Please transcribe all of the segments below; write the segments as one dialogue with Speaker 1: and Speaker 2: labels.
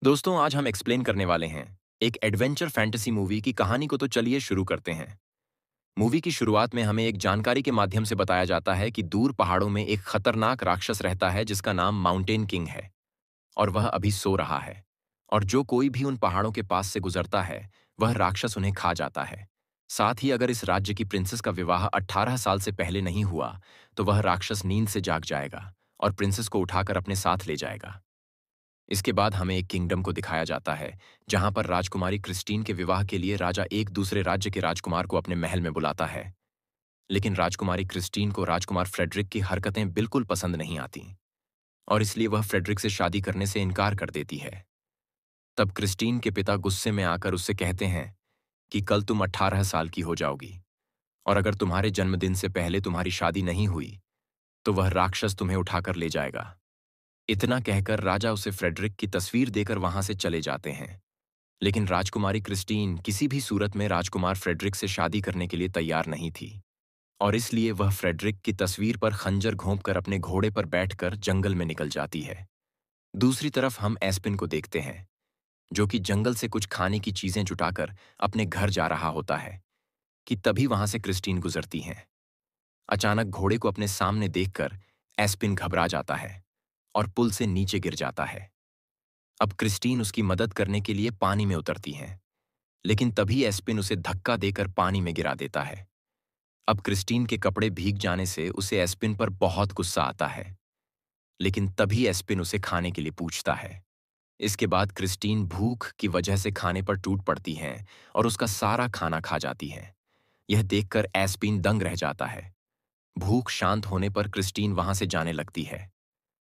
Speaker 1: दोस्तों आज हम एक्सप्लेन करने वाले हैं एक एडवेंचर फैंटेसी मूवी की कहानी को। तो चलिए शुरू करते हैं। मूवी की शुरुआत में हमें एक जानकारी के माध्यम से बताया जाता है कि दूर पहाड़ों में एक खतरनाक राक्षस रहता है जिसका नाम माउंटेन किंग है और वह अभी सो रहा है। और जो कोई भी उन पहाड़ों के पास से गुजरता है वह राक्षस उन्हें खा जाता है। साथ ही अगर इस राज्य की प्रिंसेस का विवाह 18 साल से पहले नहीं हुआ तो वह राक्षस नींद से जाग जाएगा और प्रिंसेस को उठाकर अपने साथ ले जाएगा। इसके बाद हमें एक किंगडम को दिखाया जाता है जहां पर राजकुमारी क्रिस्टीन के विवाह के लिए राजा एक दूसरे राज्य के राजकुमार को अपने महल में बुलाता है। लेकिन राजकुमारी क्रिस्टीन को राजकुमार फ्रेडरिक की हरकतें बिल्कुल पसंद नहीं आती और इसलिए वह फ्रेडरिक से शादी करने से इनकार कर देती है। तब क्रिस्टीन के पिता गुस्से में आकर उससे कहते हैं कि कल तुम 18 साल की हो जाओगी और अगर तुम्हारे जन्मदिन से पहले तुम्हारी शादी नहीं हुई तो वह राक्षस तुम्हें उठाकर ले जाएगा। इतना कहकर राजा उसे फ्रेडरिक की तस्वीर देकर वहां से चले जाते हैं। लेकिन राजकुमारी क्रिस्टीन किसी भी सूरत में राजकुमार फ्रेडरिक से शादी करने के लिए तैयार नहीं थी और इसलिए वह फ्रेडरिक की तस्वीर पर खंजर घोंपकर अपने घोड़े पर बैठकर जंगल में निकल जाती है। दूसरी तरफ हम एस्पिन को देखते हैं जो कि जंगल से कुछ खाने की चीजें जुटाकर अपने घर जा रहा होता है कि तभी वहां से क्रिस्टीन गुजरती हैं। अचानक घोड़े को अपने सामने देखकर एस्पिन घबरा जाता है और पुल से नीचे गिर जाता है। अब क्रिस्टीन उसकी मदद करने के लिए पानी में उतरती हैं, लेकिन तभी एस्पिन उसे धक्का देकर पानी में गिरा देता है। अब क्रिस्टीन के कपड़े भीग जाने से उसे एस्पिन पर बहुत गुस्सा आता है, लेकिन तभी एस्पिन उसे खाने के लिए पूछता है। इसके बाद क्रिस्टीन भूख की वजह से खाने पर टूट पड़ती हैं और उसका सारा खाना खा जाती हैं। यह देखकर एस्पिन दंग रह जाता है। भूख शांत होने पर क्रिस्टीन वहां से जाने लगती है।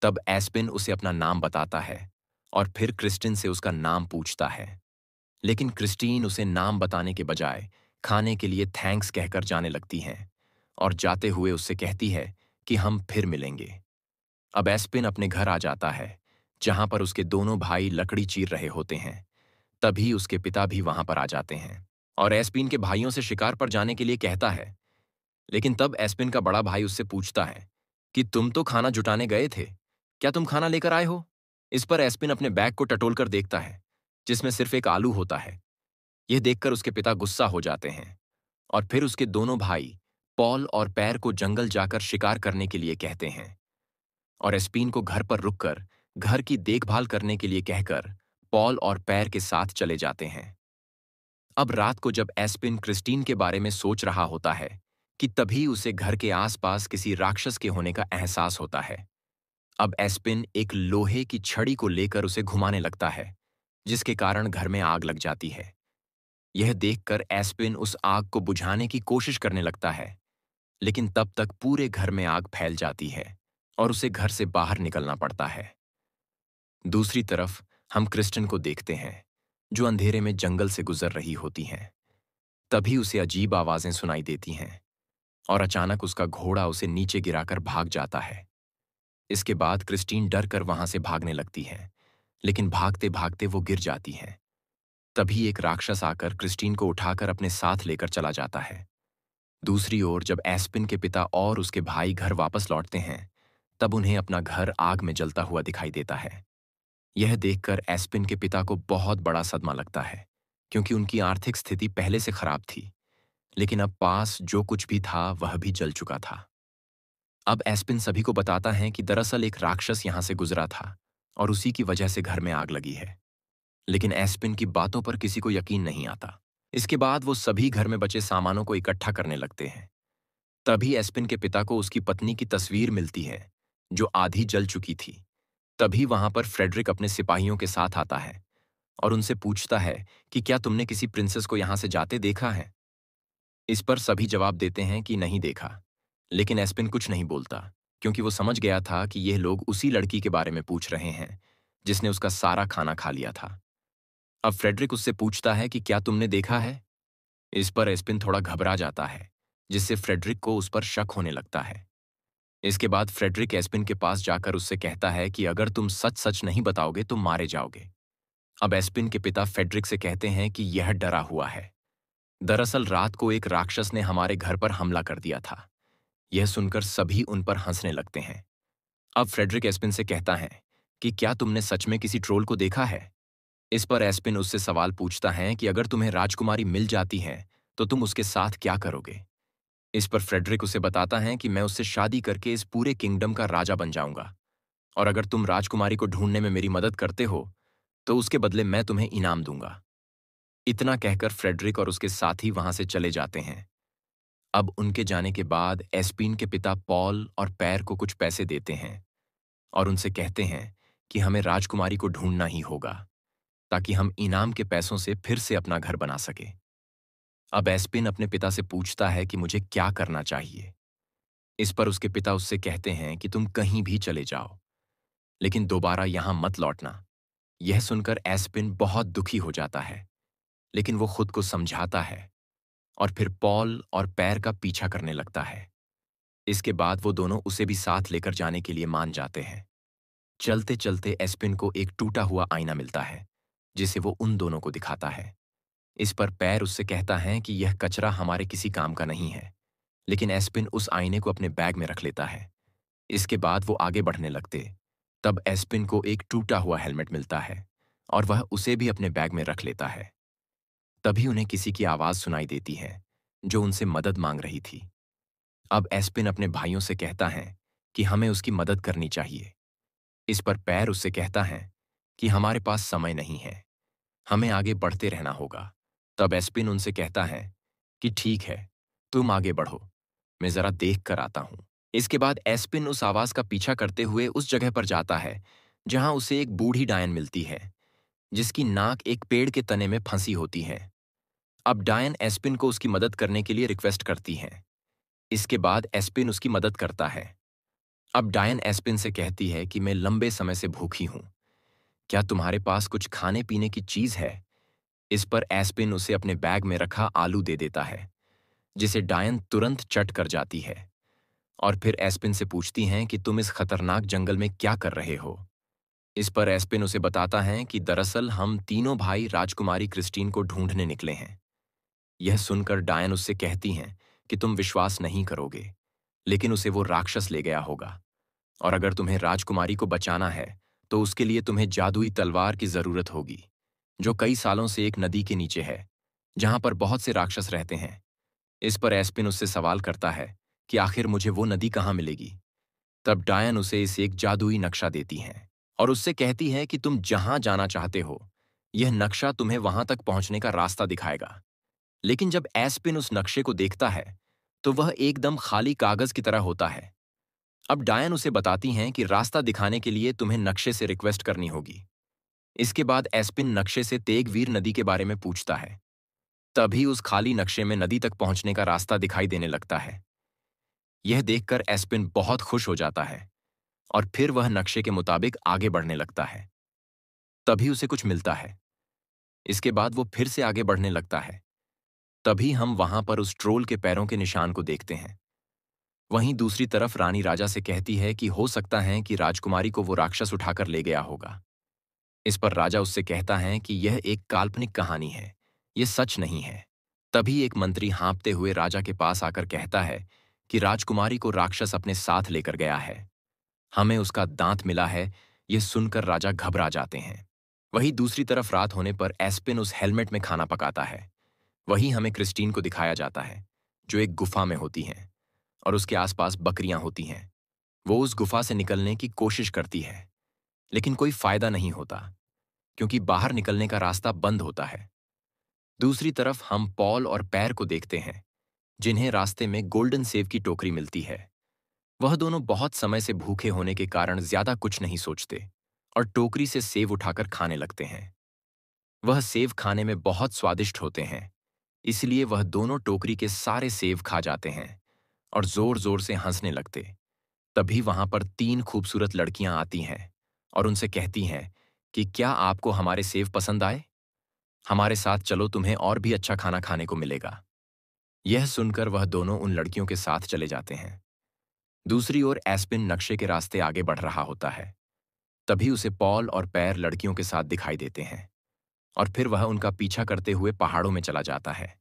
Speaker 1: तब एस्पिन उसे अपना नाम बताता है और फिर क्रिस्टिन से उसका नाम पूछता है। लेकिन क्रिस्टीन उसे नाम बताने के बजाय खाने के लिए थैंक्स कहकर जाने लगती हैं और जाते हुए उससे कहती है कि हम फिर मिलेंगे। अब एस्पिन अपने घर आ जाता है जहां पर उसके दोनों भाई लकड़ी चीर रहे होते हैं। तभी उसके पिता भी वहां पर आ जाते हैं और एस्पिन के भाइयों से शिकार पर जाने के लिए कहता है। लेकिन तब एस्पिन का बड़ा भाई उससे पूछता है कि तुम तो खाना जुटाने गए थे, क्या तुम खाना लेकर आए हो? इस पर एस्पिन अपने बैग को टटोलकर देखता है जिसमें सिर्फ एक आलू होता है। यह देखकर उसके पिता गुस्सा हो जाते हैं और फिर उसके दोनों भाई पॉल और पैर को जंगल जाकर शिकार करने के लिए कहते हैं और एस्पिन को घर पर रुककर घर की देखभाल करने के लिए कहकर पॉल और पैर के साथ चले जाते हैं। अब रात को जब एस्पिन क्रिस्टीन के बारे में सोच रहा होता है कि तभी उसे घर के आसपास किसी राक्षस के होने का एहसास होता है। अब एस्पिन एक लोहे की छड़ी को लेकर उसे घुमाने लगता है जिसके कारण घर में आग लग जाती है। यह देखकर एस्पिन उस आग को बुझाने की कोशिश करने लगता है, लेकिन तब तक पूरे घर में आग फैल जाती है और उसे घर से बाहर निकलना पड़ता है। दूसरी तरफ हम क्रिस्टन को देखते हैं जो अंधेरे में जंगल से गुजर रही होती हैं। तभी उसे अजीब आवाजें सुनाई देती हैं और अचानक उसका घोड़ा उसे नीचे गिराकर भाग जाता है। इसके बाद क्रिस्टीन डर कर वहां से भागने लगती है, लेकिन भागते भागते वो गिर जाती है। तभी एक राक्षस आकर क्रिस्टीन को उठाकर अपने साथ लेकर चला जाता है। दूसरी ओर जब एस्पिन के पिता और उसके भाई घर वापस लौटते हैं तब उन्हें अपना घर आग में जलता हुआ दिखाई देता है। यह देखकर एस्पिन के पिता को बहुत बड़ा सदमा लगता है क्योंकि उनकी आर्थिक स्थिति पहले से खराब थी, लेकिन अब पास जो कुछ भी था वह भी जल चुका था। अब एस्पिन सभी को बताता है कि दरअसल एक राक्षस यहां से गुजरा था और उसी की वजह से घर में आग लगी है। लेकिन एस्पिन की बातों पर किसी को यकीन नहीं आता। इसके बाद वो सभी घर में बचे सामानों को इकट्ठा करने लगते हैं। तभी एस्पिन के पिता को उसकी पत्नी की तस्वीर मिलती है जो आधी जल चुकी थी। तभी वहां पर फ्रेडरिक अपने सिपाहियों के साथ आता है और उनसे पूछता है कि क्या तुमने किसी प्रिंसेस को यहां से जाते देखा है? इस पर सभी जवाब देते हैं कि नहीं देखा, लेकिन एस्पिन कुछ नहीं बोलता क्योंकि वो समझ गया था कि यह लोग उसी लड़की के बारे में पूछ रहे हैं जिसने उसका सारा खाना खा लिया था। अब फ्रेडरिक उससे पूछता है कि क्या तुमने देखा है? इस पर एस्पिन थोड़ा घबरा जाता है जिससे फ्रेडरिक को उस पर शक होने लगता है। इसके बाद फ्रेडरिक एस्पिन के पास जाकर उससे कहता है कि अगर तुम सच सच नहीं बताओगे तो मारे जाओगे। अब एस्पिन के पिता फ्रेडरिक से कहते हैं कि यह डरा हुआ है। दरअसल रात को एक राक्षस ने हमारे घर पर हमला कर दिया था। यह सुनकर सभी उन पर हंसने लगते हैं। अब फ्रेडरिक एस्पिन से कहता है कि क्या तुमने सच में किसी ट्रोल को देखा है? इस पर एस्पिन उससे सवाल पूछता है कि अगर तुम्हें राजकुमारी मिल जाती है तो तुम उसके साथ क्या करोगे। इस पर फ्रेडरिक उसे बताता है कि मैं उससे शादी करके इस पूरे किंगडम का राजा बन जाऊंगा, और अगर तुम राजकुमारी को ढूंढने में मेरी मदद करते हो तो उसके बदले मैं तुम्हें इनाम दूंगा। इतना कहकर फ्रेडरिक और उसके साथी वहां से चले जाते हैं। अब उनके जाने के बाद एस्पिन के पिता पॉल और पैर को कुछ पैसे देते हैं और उनसे कहते हैं कि हमें राजकुमारी को ढूंढना ही होगा ताकि हम इनाम के पैसों से फिर से अपना घर बना सके। अब एस्पिन अपने पिता से पूछता है कि मुझे क्या करना चाहिए। इस पर उसके पिता उससे कहते हैं कि तुम कहीं भी चले जाओ, लेकिन दोबारा यहां मत लौटना। यह सुनकर एस्पिन बहुत दुखी हो जाता है, लेकिन वो खुद को समझाता है और फिर पॉल और पैर का पीछा करने लगता है। इसके बाद वो दोनों उसे भी साथ लेकर जाने के लिए मान जाते हैं। चलते चलते एस्पिन को एक टूटा हुआ आईना मिलता है, जिसे वो उन दोनों को दिखाता है। इस पर पैर उससे कहता है कि यह कचरा हमारे किसी काम का नहीं है, लेकिन एस्पिन उस आईने को अपने बैग में रख लेता है। इसके बाद वो आगे बढ़ने लगते। तब एस्पिन को एक टूटा हुआ हेलमेट मिलता है और वह उसे भी अपने बैग में रख लेता है। तभी उन्हें किसी की आवाज सुनाई देती है, जो उनसे मदद मांग रही थी। अब एस्पिन अपने भाइयों से कहता है कि हमें उसकी मदद करनी चाहिए। इस पर पैर उससे कहता है कि हमारे पास समय नहीं है, हमें आगे बढ़ते रहना होगा। तब एस्पिन उनसे कहता है कि ठीक है, तुम आगे बढ़ो, मैं जरा देख कर आता हूं। इसके बाद एस्पिन उस आवाज का पीछा करते हुए उस जगह पर जाता है जहां उसे एक बूढ़ी डायन मिलती है, जिसकी नाक एक पेड़ के तने में फंसी होती है। अब डायन एस्पिन को उसकी मदद करने के लिए रिक्वेस्ट करती है। इसके बाद एस्पिन उसकी मदद करता है। अब डायन एस्पिन से कहती है कि मैं लंबे समय से भूखी हूं, क्या तुम्हारे पास कुछ खाने पीने की चीज है। इस पर एस्पिन उसे अपने बैग में रखा आलू दे देता है, जिसे डायन तुरंत चट कर जाती है और फिर एस्पिन से पूछती हैं कि तुम इस खतरनाक जंगल में क्या कर रहे हो। इस पर एस्पिन उसे बताता है कि दरअसल हम तीनों भाई राजकुमारी क्रिस्टीन को ढूंढने निकले हैं। यह सुनकर डायन उससे कहती हैं कि तुम विश्वास नहीं करोगे, लेकिन उसे वो राक्षस ले गया होगा, और अगर तुम्हें राजकुमारी को बचाना है तो उसके लिए तुम्हें जादुई तलवार की जरूरत होगी, जो कई सालों से एक नदी के नीचे है, जहां पर बहुत से राक्षस रहते हैं। इस पर एस्पिन उससे सवाल करता है कि आखिर मुझे वो नदी कहाँ मिलेगी। तब डायन उसे इसे एक जादुई नक्शा देती हैं और उससे कहती है कि तुम जहां जाना चाहते हो, यह नक्शा तुम्हें वहां तक पहुंचने का रास्ता दिखाएगा। लेकिन जब एस्पिन उस नक्शे को देखता है तो वह एकदम खाली कागज की तरह होता है। अब डायन उसे बताती हैं कि रास्ता दिखाने के लिए तुम्हें नक्शे से रिक्वेस्ट करनी होगी। इसके बाद एस्पिन नक्शे से तेगवीर नदी के बारे में पूछता है। तभी उस खाली नक्शे में नदी तक पहुंचने का रास्ता दिखाई देने लगता है। यह देखकर एस्पिन बहुत खुश हो जाता है और फिर वह नक्शे के मुताबिक आगे बढ़ने लगता है। तभी उसे कुछ मिलता है। इसके बाद वो फिर से आगे बढ़ने लगता है। तभी हम वहां पर उस ट्रोल के पैरों के निशान को देखते हैं। वहीं दूसरी तरफ रानी राजा से कहती है कि हो सकता है कि राजकुमारी को वो राक्षस उठाकर ले गया होगा। इस पर राजा उससे कहता है कि यह एक काल्पनिक कहानी है, यह सच नहीं है। तभी एक मंत्री हाँफते हुए राजा के पास आकर कहता है कि राजकुमारी को राक्षस अपने साथ लेकर गया है, हमें उसका दांत मिला है। यह सुनकर राजा घबरा जाते हैं। वहीं दूसरी तरफ रात होने पर एस्पिन उस हेलमेट में खाना पकाता है। वहीं हमें क्रिस्टीन को दिखाया जाता है, जो एक गुफा में होती हैं और उसके आसपास बकरियां होती हैं। वो उस गुफा से निकलने की कोशिश करती है, लेकिन कोई फायदा नहीं होता, क्योंकि बाहर निकलने का रास्ता बंद होता है। दूसरी तरफ हम पॉल और पैर को देखते हैं, जिन्हें रास्ते में गोल्डन सेव की टोकरी मिलती है। वह दोनों बहुत समय से भूखे होने के कारण ज्यादा कुछ नहीं सोचते और टोकरी से सेव उठाकर खाने लगते हैं। वह सेव खाने में बहुत स्वादिष्ट होते हैं, इसलिए वह दोनों टोकरी के सारे सेव खा जाते हैं और जोर जोर से हंसने लगते। तभी वहां पर तीन खूबसूरत लड़कियां आती हैं और उनसे कहती हैं कि क्या आपको हमारे सेव पसंद आए? हमारे साथ चलो, तुम्हें और भी अच्छा खाना खाने को मिलेगा। यह सुनकर वह दोनों उन लड़कियों के साथ चले जाते हैं। दूसरी ओर एस्पिन नक्शे के रास्ते आगे बढ़ रहा होता है। तभी उसे पॉल और पैर लड़कियों के साथ दिखाई देते हैं और फिर वह उनका पीछा करते हुए पहाड़ों में चला जाता है,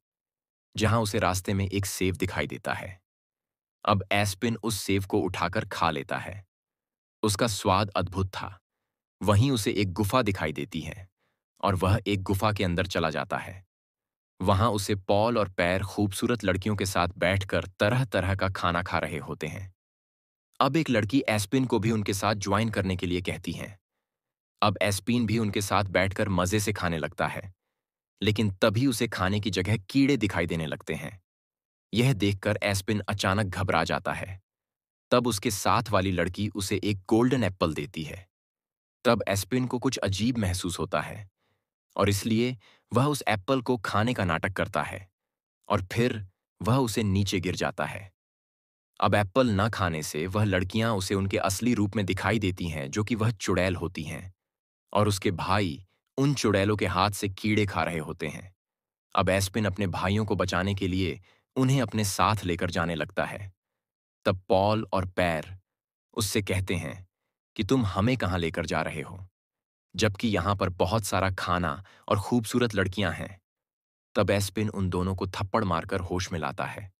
Speaker 1: जहां उसे रास्ते में एक सेव दिखाई देता है। अब एस्पिन उस सेव को उठाकर खा लेता है। उसका स्वाद अद्भुत था। वहीं उसे एक गुफा दिखाई देती है और वह एक गुफा के अंदर चला जाता है। वहां उसे पॉल और पैर खूबसूरत लड़कियों के साथ बैठकर तरह तरह का खाना खा रहे होते हैं। अब एक लड़की एस्पिन को भी उनके साथ ज्वाइन करने के लिए कहती हैं। अब एस्पिन भी उनके साथ बैठकर मजे से खाने लगता है, लेकिन तभी उसे खाने की जगह कीड़े दिखाई देने लगते हैं। यह देखकर एस्पिन अचानक घबरा जाता है। तब उसके साथ वाली लड़की उसे एक गोल्डन एप्पल देती है। तब एस्पिन को कुछ अजीब महसूस होता है और इसलिए वह उस एप्पल को खाने का नाटक करता है और फिर वह उसे नीचे गिर जाता है। अब एप्पल न खाने से वह लड़कियां उसे उनके असली रूप में दिखाई देती हैं, जो कि वह चुड़ैल होती हैं, और उसके भाई उन चुड़ैलों के हाथ से कीड़े खा रहे होते हैं। अब एस्पिन अपने भाइयों को बचाने के लिए उन्हें अपने साथ लेकर जाने लगता है। तब पॉल और पैर उससे कहते हैं कि तुम हमें कहाँ लेकर जा रहे हो, जबकि यहाँ पर बहुत सारा खाना और खूबसूरत लड़कियां हैं। तब एस्पिन उन दोनों को थप्पड़ मारकर होश में लाता है।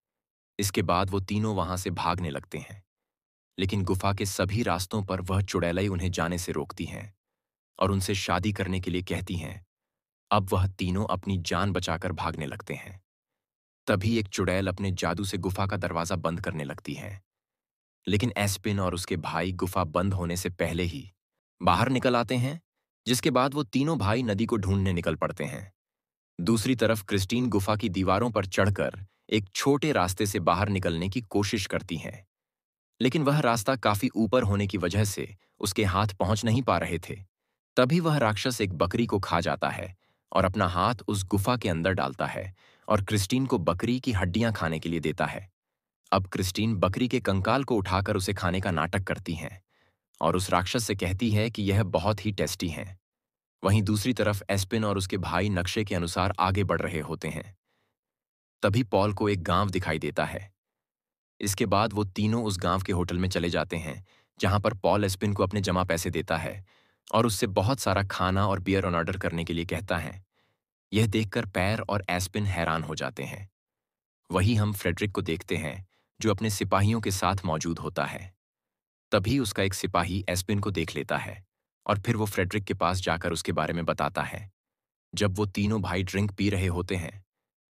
Speaker 1: इसके बाद वो तीनों वहां से भागने लगते हैं, लेकिन गुफा के सभी रास्तों पर वह चुड़ैलें उन्हें जाने से रोकती हैं और उनसे शादी करने के लिए कहती हैं। अब वह तीनों अपनी जान बचाकर भागने लगते हैं। तभी एक चुड़ैल अपने जादू से गुफा का दरवाजा बंद करने लगती है, लेकिन एस्पिन और उसके भाई गुफा बंद होने से पहले ही बाहर निकल आते हैं, जिसके बाद वो तीनों भाई नदी को ढूंढने निकल पड़ते हैं। दूसरी तरफ क्रिस्टीन गुफा की दीवारों पर चढ़कर एक छोटे रास्ते से बाहर निकलने की कोशिश करती हैं, लेकिन वह रास्ता काफी ऊपर होने की वजह से उसके हाथ पहुंच नहीं पा रहे थे। तभी वह राक्षस एक बकरी को खा जाता है और अपना हाथ उस गुफा के अंदर डालता है और क्रिस्टीन को बकरी की हड्डियां खाने के लिए देता है। अब क्रिस्टीन बकरी के कंकाल को उठाकर उसे खाने का नाटक करती हैं और उस राक्षस से कहती है कि यह बहुत ही टेस्टी है। वहीं दूसरी तरफ एस्पिन और उसके भाई नक्शे के अनुसार आगे बढ़ रहे होते हैं। तभी पॉल को एक गांव दिखाई देता है। इसके बाद वो तीनों उस गांव के होटल में चले जाते हैं, जहां पर पॉल एस्पिन को अपने जमा पैसे देता है और उससे बहुत सारा खाना और बियर ऑन ऑर्डर करने के लिए कहता है। यह देखकर पैर और एस्पिन हैरान हो जाते हैं। वही हम फ्रेडरिक को देखते हैं, जो अपने सिपाहियों के साथ मौजूद होता है। तभी उसका एक सिपाही एस्पिन को देख लेता है और फिर वो फ्रेडरिक के पास जाकर उसके बारे में बताता है। जब वो तीनों भाई ड्रिंक पी रहे होते हैं,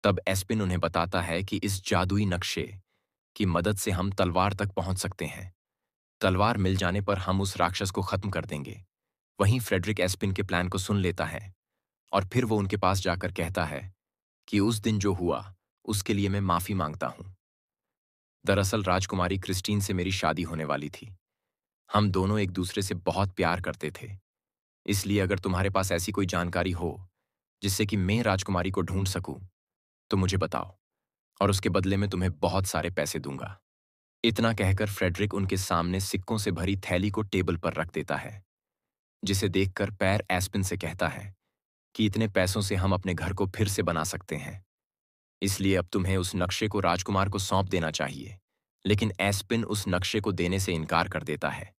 Speaker 1: तब एस्पिन उन्हें बताता है कि इस जादुई नक्शे की मदद से हम तलवार तक पहुंच सकते हैं। तलवार मिल जाने पर हम उस राक्षस को खत्म कर देंगे। वहीं फ्रेडरिक एस्पिन के प्लान को सुन लेता है और फिर वो उनके पास जाकर कहता है कि उस दिन जो हुआ उसके लिए मैं माफी मांगता हूं। दरअसल राजकुमारी क्रिस्टीन से मेरी शादी होने वाली थी। हम दोनों एक दूसरे से बहुत प्यार करते थे। इसलिए अगर तुम्हारे पास ऐसी कोई जानकारी हो जिससे कि मैं राजकुमारी को ढूंढ सकूं, तो मुझे बताओ, और उसके बदले में तुम्हें बहुत सारे पैसे दूंगा। इतना कहकर फ्रेडरिक उनके सामने सिक्कों से भरी थैली को टेबल पर रख देता है, जिसे देखकर पैर एस्पिन से कहता है कि इतने पैसों से हम अपने घर को फिर से बना सकते हैं। इसलिए अब तुम्हें उस नक्शे को राजकुमार को सौंप देना चाहिए। लेकिन एस्पिन उस नक्शे को देने से इनकार कर देता है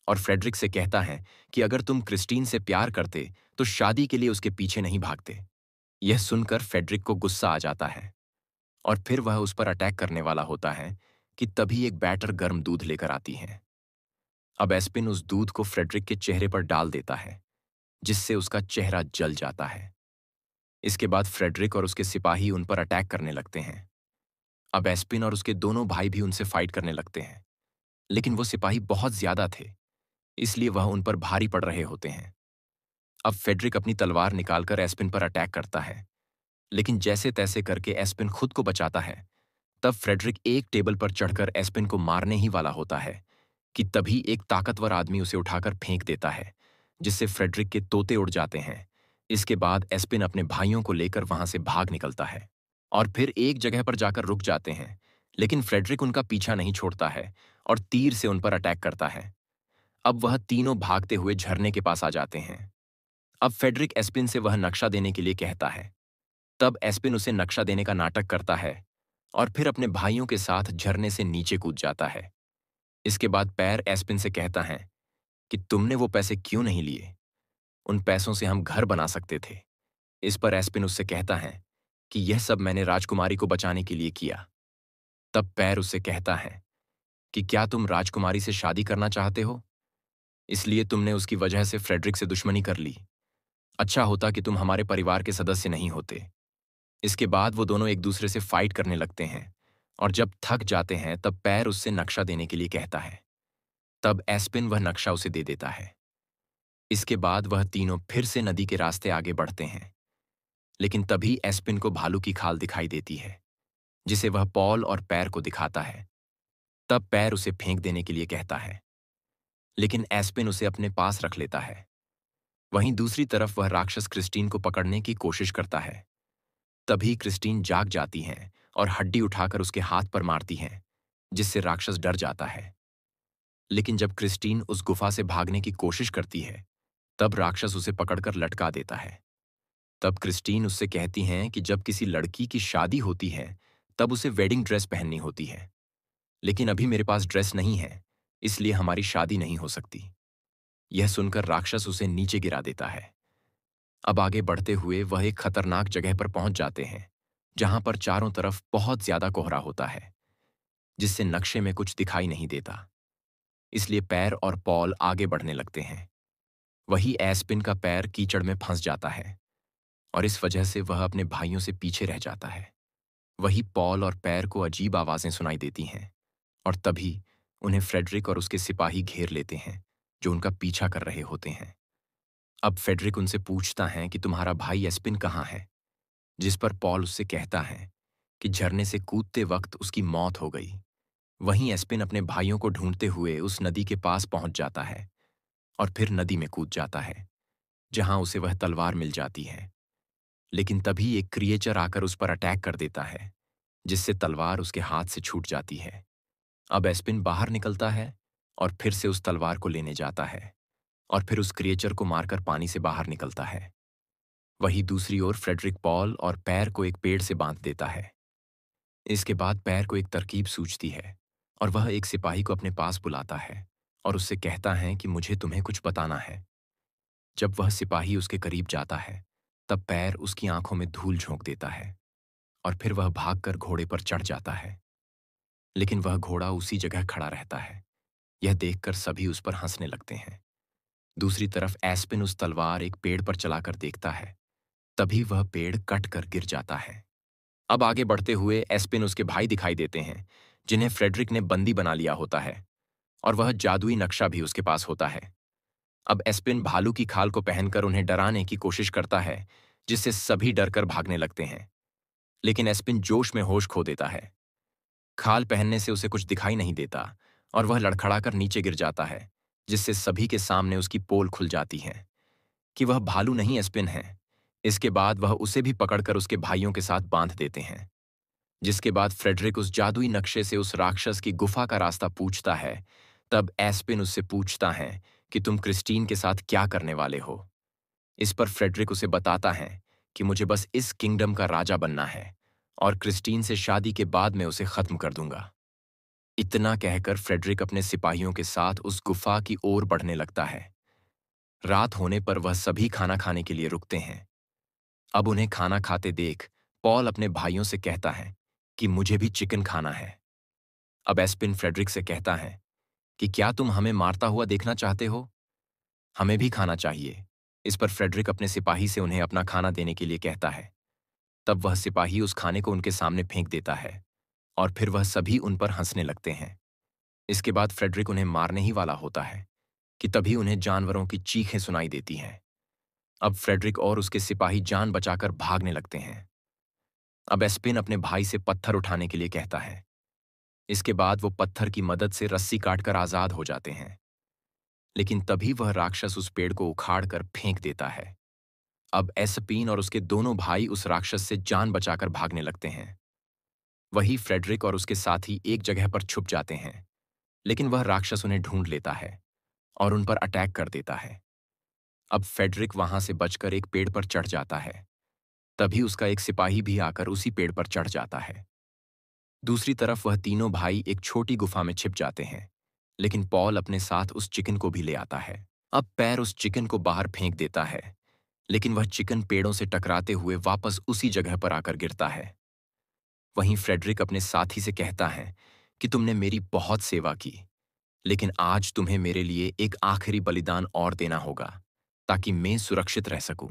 Speaker 1: और फ्रेडरिक से कहता है कि अगर तुम क्रिस्टीन से प्यार करते तो शादी के लिए उसके पीछे नहीं भागते। यह सुनकर फ्रेडरिक को गुस्सा आ जाता है और फिर वह उस पर अटैक करने वाला होता है कि तभी एक बैटर गर्म दूध लेकर आती है। अब एस्पिन उस दूध को फ्रेडरिक के चेहरे पर डाल देता है, जिससे उसका चेहरा जल जाता है। इसके बाद फ्रेडरिक और उसके सिपाही उन पर अटैक करने लगते हैं। अब एस्पिन और उसके दोनों भाई भी उनसे फाइट करने लगते हैं, लेकिन वो सिपाही बहुत ज्यादा थे, इसलिए वह उन पर भारी पड़ रहे होते हैं। अब फ्रेडरिक अपनी तलवार निकालकर एस्पिन पर अटैक करता है, लेकिन जैसे तैसे करके एस्पिन खुद को बचाता है। तब फ्रेडरिक एक टेबल पर चढ़कर एस्पिन को मारने ही वाला होता है कि तभी एक ताकतवर आदमी उसे उठाकर फेंक देता है, जिससे फ्रेडरिक के तोते उड़ जाते हैं। इसके बाद एस्पिन अपने भाइयों को लेकर वहां से भाग निकलता है और फिर एक जगह पर जाकर रुक जाते हैं, लेकिन फ्रेडरिक उनका पीछा नहीं छोड़ता है और तीर से उन पर अटैक करता है। अब वह तीनों भागते हुए झरने के पास आ जाते हैं। अब फ्रेडरिक एस्पिन से वह नक्शा देने के लिए कहता है। तब एस्पिन उसे नक्शा देने का नाटक करता है और फिर अपने भाइयों के साथ झरने से नीचे कूद जाता है। इसके बाद पैर एस्पिन से कहता है कि तुमने वो पैसे क्यों नहीं लिए? उन पैसों से हम घर बना सकते थे। इस पर एस्पिन उससे कहता है कि यह सब मैंने राजकुमारी को बचाने के लिए किया। तब पैर उससे कहता है कि क्या तुम राजकुमारी से शादी करना चाहते हो? इसलिए तुमने उसकी वजह से फ्रेडरिक से दुश्मनी कर ली। अच्छा होता कि तुम हमारे परिवार के सदस्य नहीं होते। इसके बाद वो दोनों एक दूसरे से फाइट करने लगते हैं और जब थक जाते हैं तब पैर उससे नक्शा देने के लिए कहता है। तब एस्पिन वह नक्शा उसे दे देता है। इसके बाद वह तीनों फिर से नदी के रास्ते आगे बढ़ते हैं, लेकिन तभी एस्पिन को भालू की खाल दिखाई देती है, जिसे वह पॉल और पैर को दिखाता है। तब पैर उसे फेंक देने के लिए कहता है, लेकिन एस्पिन उसे अपने पास रख लेता है। वहीं दूसरी तरफ वह राक्षस क्रिस्टीन को पकड़ने की कोशिश करता है। तभी क्रिस्टीन जाग जाती हैं और हड्डी उठाकर उसके हाथ पर मारती हैं, जिससे राक्षस डर जाता है। लेकिन जब क्रिस्टीन उस गुफा से भागने की कोशिश करती है, तब राक्षस उसे पकड़कर लटका देता है। तब क्रिस्टीन उससे कहती हैं कि जब किसी लड़की की शादी होती है, तब उसे वेडिंग ड्रेस पहननी होती है। लेकिन अभी मेरे पास ड्रेस नहीं है, इसलिए हमारी शादी नहीं हो सकती। यह सुनकर राक्षस उसे नीचे गिरा देता है। अब आगे बढ़ते हुए वह एक खतरनाक जगह पर पहुंच जाते हैं, जहां पर चारों तरफ बहुत ज्यादा कोहरा होता है, जिससे नक्शे में कुछ दिखाई नहीं देता। इसलिए पैर और पॉल आगे बढ़ने लगते हैं। वही एस्पिन का पैर कीचड़ में फंस जाता है और इस वजह से वह अपने भाइयों से पीछे रह जाता है। वही पॉल और पैर को अजीब आवाजें सुनाई देती हैं और तभी उन्हें फ्रेडरिक और उसके सिपाही घेर लेते हैं, जो उनका पीछा कर रहे होते हैं। अब फ्रेडरिक उनसे पूछता है कि तुम्हारा भाई एस्पिन कहाँ है, जिस पर पॉल उससे कहता है कि झरने से कूदते वक्त उसकी मौत हो गई। वहीं एस्पिन अपने भाइयों को ढूंढते हुए उस नदी के पास पहुंच जाता है और फिर नदी में कूद जाता है, जहां उसे वह तलवार मिल जाती है। लेकिन तभी एक क्रिएचर आकर उस पर अटैक कर देता है, जिससे तलवार उसके हाथ से छूट जाती है। अब एस्पिन बाहर निकलता है और फिर से उस तलवार को लेने जाता है और फिर उस क्रिएचर को मारकर पानी से बाहर निकलता है। वहीं दूसरी ओर फ्रेडरिक पॉल और पैर को एक पेड़ से बांध देता है। इसके बाद पैर को एक तरकीब सूझती है और वह एक सिपाही को अपने पास बुलाता है और उससे कहता है कि मुझे तुम्हें कुछ बताना है। जब वह सिपाही उसके करीब जाता है, तब पैर उसकी आंखों में धूल झोंक देता है और फिर वह भागकर घोड़े पर चढ़ जाता है। लेकिन वह घोड़ा उसी जगह खड़ा रहता है। यह देखकर सभी उस पर हंसने लगते हैं। दूसरी तरफ एस्पिन उस तलवार एक पेड़ पर चलाकर देखता है। तभी वह पेड़ कट कर गिर जाता है। अब आगे बढ़ते हुए एस्पिन उसके भाई दिखाई देते हैं, जिन्हें फ्रेडरिक ने बंदी बना लिया होता है और वह जादुई नक्शा भी उसके पास होता है। अब एस्पिन भालू की खाल को पहनकर उन्हें डराने की कोशिश करता है, जिससे सभी डरकर भागने लगते हैं। लेकिन एस्पिन जोश में होश खो देता है। खाल पहनने से उसे कुछ दिखाई नहीं देता और वह लड़खड़ाकर नीचे गिर जाता है, जिससे सभी के सामने उसकी पोल खुल जाती है कि वह भालू नहीं एस्पिन है। इसके बाद वह उसे भी पकड़कर उसके भाइयों के साथ बांध देते हैं। जिसके बाद फ्रेडरिक उस जादुई नक्शे से उस राक्षस की गुफा का रास्ता पूछता है। तब एस्पिन उससे पूछता है कि तुम क्रिस्टीन के साथ क्या करने वाले हो। इस पर फ्रेडरिक उसे बताता है कि मुझे बस इस किंगडम का राजा बनना है और क्रिस्टीन से शादी के बाद मैं उसे खत्म कर दूंगा। इतना कहकर फ्रेडरिक अपने सिपाहियों के साथ उस गुफा की ओर बढ़ने लगता है। रात होने पर वह सभी खाना खाने के लिए रुकते हैं। अब उन्हें खाना खाते देख पॉल अपने भाइयों से कहता है कि मुझे भी चिकन खाना है। अब एस्पिन फ्रेडरिक से कहता है कि क्या तुम हमें मारता हुआ देखना चाहते हो? हमें भी खाना चाहिए। इस पर फ्रेडरिक अपने सिपाही से उन्हें अपना खाना देने के लिए कहता है। तब वह सिपाही उस खाने को उनके सामने फेंक देता है और फिर वह सभी उन पर हंसने लगते हैं। इसके बाद फ्रेडरिक उन्हें मारने ही वाला होता है कि तभी उन्हें जानवरों की चीखें सुनाई देती हैं। अब फ्रेडरिक और उसके सिपाही जान बचाकर भागने लगते हैं। अब एस्पिन अपने भाई से पत्थर उठाने के लिए कहता है। इसके बाद वो पत्थर की मदद से रस्सी काटकर आजाद हो जाते हैं। लेकिन तभी वह राक्षस उस पेड़ को उखाड़कर फेंक देता है। अब एस्पिन और उसके दोनों भाई उस राक्षस से जान बचाकर भागने लगते हैं। वही फ्रेडरिक और उसके साथी एक जगह पर छुप जाते हैं, लेकिन वह राक्षस उन्हें ढूंढ लेता है और उन पर अटैक कर देता है। अब फ्रेडरिक वहां से बचकर एक पेड़ पर चढ़ जाता है। तभी उसका एक सिपाही भी आकर उसी पेड़ पर चढ़ जाता है। दूसरी तरफ वह तीनों भाई एक छोटी गुफा में छिप जाते हैं, लेकिन पॉल अपने साथ उस चिकन को भी ले आता है। अब पैर उस चिकन को बाहर फेंक देता है, लेकिन वह चिकन पेड़ों से टकराते हुए वापस उसी जगह पर आकर गिरता है। वहीं फ्रेडरिक अपने साथी से कहता है कि तुमने मेरी बहुत सेवा की, लेकिन आज तुम्हें मेरे लिए एक आखिरी बलिदान और देना होगा। ताकि मैं सुरक्षित रह सकूं।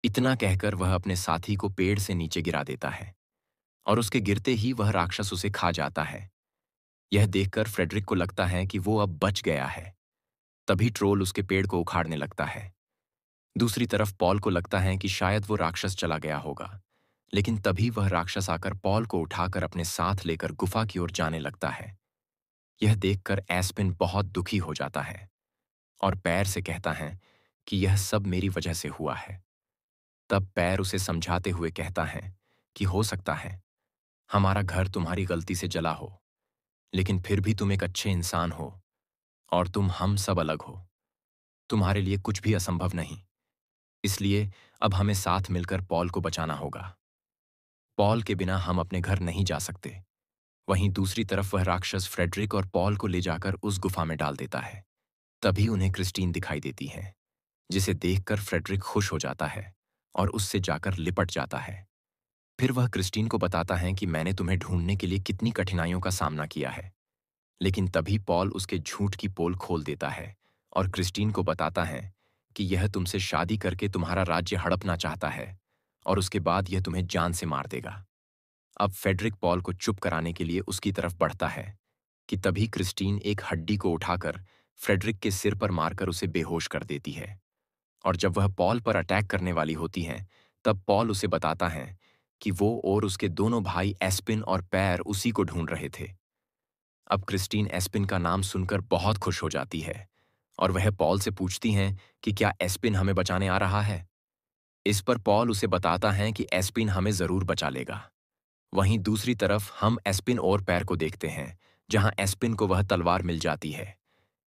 Speaker 1: इतना कहकर वह अपने साथी को पेड़ से नीचे गिरा देता है और उसके गिरते ही वह राक्षस उसे खा जाता है। यह देखकर फ्रेडरिक को लगता है कि वो अब बच गया है। तभी ट्रोल उसके पेड़ को उखाड़ने लगता है। दूसरी तरफ पॉल को लगता है कि शायद वो राक्षस चला गया होगा, लेकिन तभी वह राक्षस आकर पॉल को उठाकर अपने साथ लेकर गुफा की ओर जाने लगता है। यह देखकर एस्पिन बहुत दुखी हो जाता है और पैर से कहता है कि यह सब मेरी वजह से हुआ है। तब पैर उसे समझाते हुए कहता है कि हो सकता है हमारा घर तुम्हारी गलती से जला हो, लेकिन फिर भी तुम एक अच्छे इंसान हो और तुम हम सब अलग हो। तुम्हारे लिए कुछ भी असंभव नहीं। इसलिए अब हमें साथ मिलकर पॉल को बचाना होगा। पॉल के बिना हम अपने घर नहीं जा सकते। वहीं दूसरी तरफ वह राक्षस फ्रेडरिक और पॉल को ले जाकर उस गुफा में डाल देता है। तभी उन्हें क्रिस्टीन दिखाई देती है, जिसे देखकर फ्रेडरिक खुश हो जाता है और उससे जाकर लिपट जाता है। फिर वह क्रिस्टीन को बताता है कि मैंने तुम्हें ढूंढने के लिए कितनी कठिनाइयों का सामना किया है। लेकिन तभी पॉल उसके झूठ की पोल खोल देता है और क्रिस्टीन को बताता है कि यह तुमसे शादी करके तुम्हारा राज्य हड़पना चाहता है और उसके बाद यह तुम्हें जान से मार देगा। अब फेडरिक पॉल को चुप कराने के लिए उसकी तरफ बढ़ता है कि तभी क्रिस्टीन एक हड्डी को उठाकर फ्रेडरिक के सिर पर मारकर उसे बेहोश कर देती है। और जब वह पॉल पर अटैक करने वाली होती है, तब पॉल उसे बताता है कि वो और उसके दोनों भाई एस्पिन और पैर उसी को ढूंढ रहे थे। अब क्रिस्टीन एस्पिन का नाम सुनकर बहुत खुश हो जाती है और वह पॉल से पूछती हैं कि क्या एस्पिन हमें बचाने आ रहा है। इस पर पॉल उसे बताता है कि एस्पिन हमें जरूर बचा लेगा। वहीं दूसरी तरफ हम एस्पिन और पैर को देखते हैं, जहां एस्पिन को वह तलवार मिल जाती है।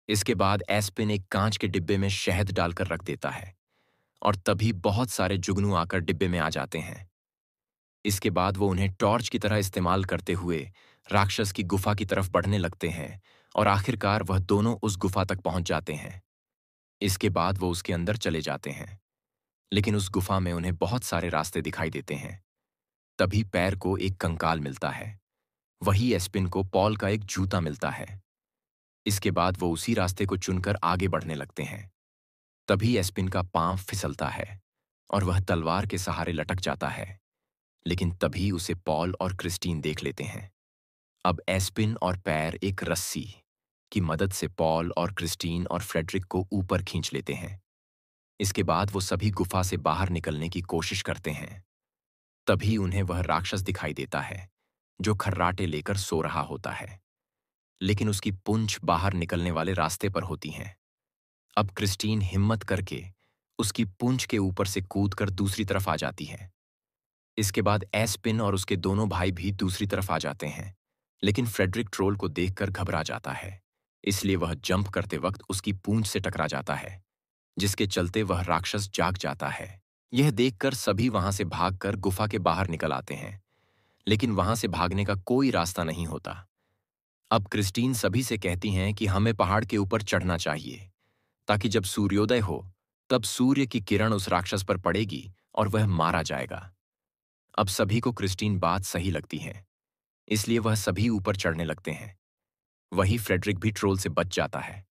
Speaker 1: इसके बाद एस्पिन एक कांच के डिब्बे में शहद डालकर रख देता है और तभी बहुत सारे जुगनू आकर डिब्बे में आ जाते हैं। इसके बाद वो उन्हें टॉर्च की तरह इस्तेमाल करते हुए राक्षस की गुफा की तरफ बढ़ने लगते हैं और आखिरकार वह दोनों उस गुफा तक पहुंच जाते हैं। इसके बाद वो उसके अंदर चले जाते हैं, लेकिन उस गुफा में उन्हें बहुत सारे रास्ते दिखाई देते हैं। तभी पैर को एक कंकाल मिलता है। वही एस्पिन को पॉल का एक जूता मिलता है। इसके बाद वो उसी रास्ते को चुनकर आगे बढ़ने लगते हैं। तभी एस्पिन का पांव फिसलता है और वह तलवार के सहारे लटक जाता है, लेकिन तभी उसे पॉल और क्रिस्टीन देख लेते हैं। अब एस्पिन और पैर एक रस्सी की मदद से पॉल और क्रिस्टीन और फ्रेडरिक को ऊपर खींच लेते हैं। इसके बाद वो सभी गुफा से बाहर निकलने की कोशिश करते हैं। तभी उन्हें वह राक्षस दिखाई देता है जो खर्राटे लेकर सो रहा होता है, लेकिन उसकी पूंछ बाहर निकलने वाले रास्ते पर होती हैं। अब क्रिस्टीन हिम्मत करके उसकी पूंछ के ऊपर से कूदकर दूसरी तरफ आ जाती है। इसके बाद एस्पिन और उसके दोनों भाई भी दूसरी तरफ आ जाते हैं, लेकिन फ्रेडरिक ट्रोल को देखकर घबरा जाता है। इसलिए वह जंप करते वक्त उसकी पूंछ से टकरा जाता है, जिसके चलते वह राक्षस जाग जाता है। यह देखकर सभी वहां से भागकर गुफा के बाहर निकल आते हैं, लेकिन वहां से भागने का कोई रास्ता नहीं होता। अब क्रिस्टीन सभी से कहती हैं कि हमें पहाड़ के ऊपर चढ़ना चाहिए, ताकि जब सूर्योदय हो तब सूर्य की किरण उस राक्षस पर पड़ेगी और वह मारा जाएगा। अब सभी को क्रिस्टीन बात सही लगती है, इसलिए वह सभी ऊपर चढ़ने लगते हैं। वही फ्रेडरिक भी ट्रोल से बच जाता है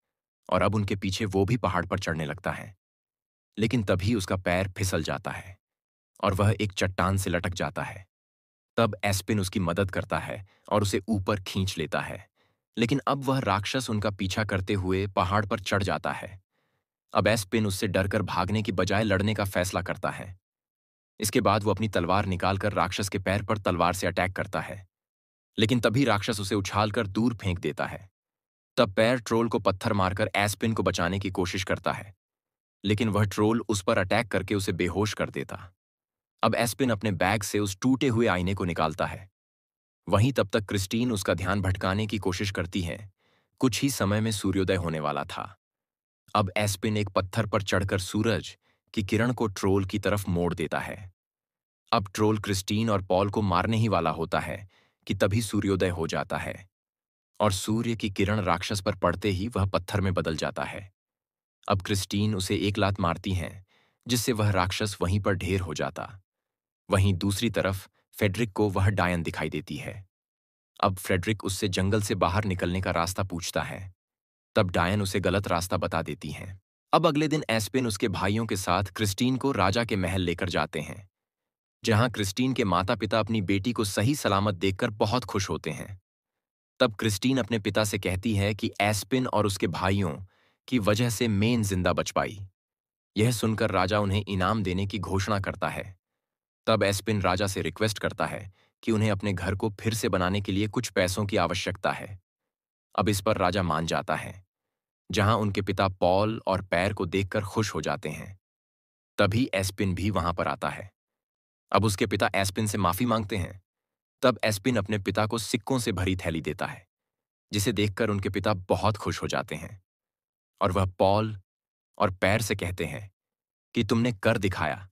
Speaker 1: और अब उनके पीछे वो भी पहाड़ पर चढ़ने लगता है। लेकिन तभी उसका पैर फिसल जाता है और वह एक चट्टान से लटक जाता है। तब एस्पिन उसकी मदद करता है और उसे ऊपर खींच लेता है, लेकिन अब वह राक्षस उनका पीछा करते हुए पहाड़ पर चढ़ जाता है। अब एस्पिन उससे डरकर भागने की बजाय लड़ने का फैसला करता है। इसके बाद वो अपनी तलवार निकालकर राक्षस के पैर पर तलवार से अटैक करता है, लेकिन तभी राक्षस उसे उछालकर दूर फेंक देता है। तब पैर ट्रोल को पत्थर मारकर एस्पिन को बचाने की कोशिश करता है, लेकिन वह ट्रोल उस पर अटैक करके उसे बेहोश कर देता। अब एस्पिन अपने बैग से उस टूटे हुए आईने को निकालता है। वहीं तब तक क्रिस्टीन उसका ध्यान भटकाने की कोशिश करती है। कुछ ही समय में सूर्योदय होने वाला था। अब एस्पिन एक पत्थर पर चढ़कर सूरज की किरण को ट्रोल की तरफ मोड़ देता है। अब ट्रोल क्रिस्टीन और पॉल को मारने ही वाला होता है कि तभी सूर्योदय हो जाता है और सूर्य की किरण राक्षस पर पड़ते ही वह पत्थर में बदल जाता है। अब क्रिस्टीन उसे एक लात मारती हैं, जिससे वह राक्षस वहीं पर ढेर हो जाता। वहीं दूसरी तरफ फेडरिक को वह डायन दिखाई देती है। अब फ्रेडरिक उससे जंगल से बाहर निकलने का रास्ता पूछता है। तब डायन उसे गलत रास्ता बता देती हैं। अब अगले दिन एस्पिन उसके भाइयों के साथ क्रिस्टीन को राजा के महल लेकर जाते हैं, जहां क्रिस्टीन के माता पिता अपनी बेटी को सही सलामत देखकर बहुत खुश होते हैं। तब क्रिस्टीन अपने पिता से कहती है कि एस्पिन और उसके भाइयों की वजह से मेन जिंदा बच पाई। यह सुनकर राजा उन्हें इनाम देने की घोषणा करता है। तब एस्पिन राजा से रिक्वेस्ट करता है कि उन्हें अपने घर को फिर से बनाने के लिए कुछ पैसों की आवश्यकता है। अब इस पर राजा मान जाता है, जहां उनके पिता पॉल और पैर को देखकर खुश हो जाते हैं। तभी एस्पिन भी वहां पर आता है। अब उसके पिता एस्पिन से माफी मांगते हैं। तब एस्पिन अपने पिता को सिक्कों से भरी थैली देता है, जिसे देखकर उनके पिता बहुत खुश हो जाते हैं और वह पॉल और पैर से कहते हैं कि तुमने कर दिखाया।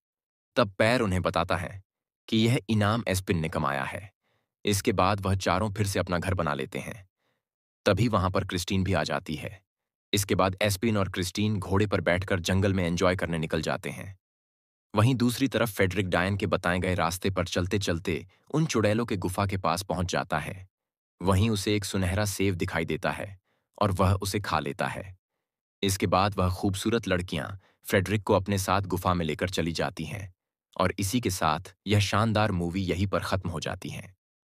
Speaker 1: तब पैर उन्हें बताता है कि यह इनाम एस्पिन ने कमाया है। इसके बाद वह चारों फिर से अपना घर बना लेते हैं। तभी वहां पर क्रिस्टीन भी आ जाती है। इसके बाद एस्पिन और क्रिस्टीन घोड़े पर बैठकर जंगल में एंजॉय करने निकल जाते हैं। वहीं दूसरी तरफ फेडरिक डायन के बताए गए रास्ते पर चलते चलते उन चुड़ैलों के गुफा के पास पहुंच जाता है। वहीं उसे एक सुनहरा सेब दिखाई देता है और वह उसे खा लेता है। इसके बाद वह खूबसूरत लड़कियां फ्रेडरिक को अपने साथ गुफा में लेकर चली जाती हैं और इसी के साथ यह शानदार मूवी यहीं पर खत्म हो जाती है।